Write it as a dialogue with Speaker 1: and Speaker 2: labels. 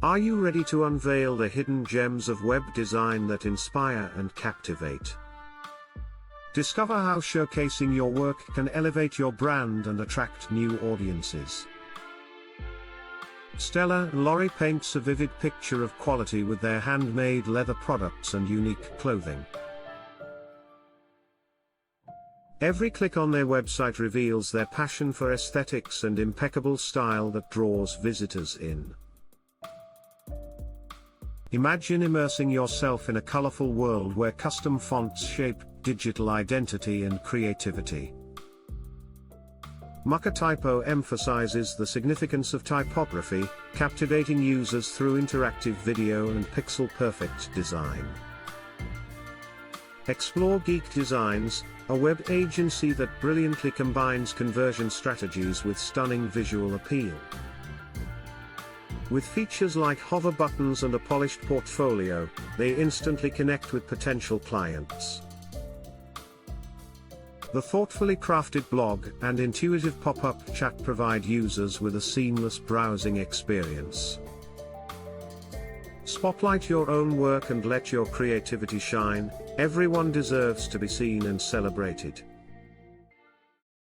Speaker 1: Are you ready to unveil the hidden gems of web design that inspire and captivate? Discover how showcasing your work can elevate your brand and attract new audiences. Stella and Laurie paints a vivid picture of quality with their handmade leather products and unique clothing. Every click on their website reveals their passion for aesthetics and impeccable style that draws visitors in. Imagine immersing yourself in a colorful world where custom fonts shape digital identity and creativity. Mucka Typo emphasizes the significance of typography, captivating users through interactive video and pixel-perfect design. Explore Geek Designs, a web agency that brilliantly combines conversion strategies with stunning visual appeal. With features like hover buttons and a polished portfolio, they instantly connect with potential clients. The thoughtfully crafted blog and intuitive pop-up chat provide users with a seamless browsing experience. Spotlight your own work and let your creativity shine. Everyone deserves to be seen and celebrated.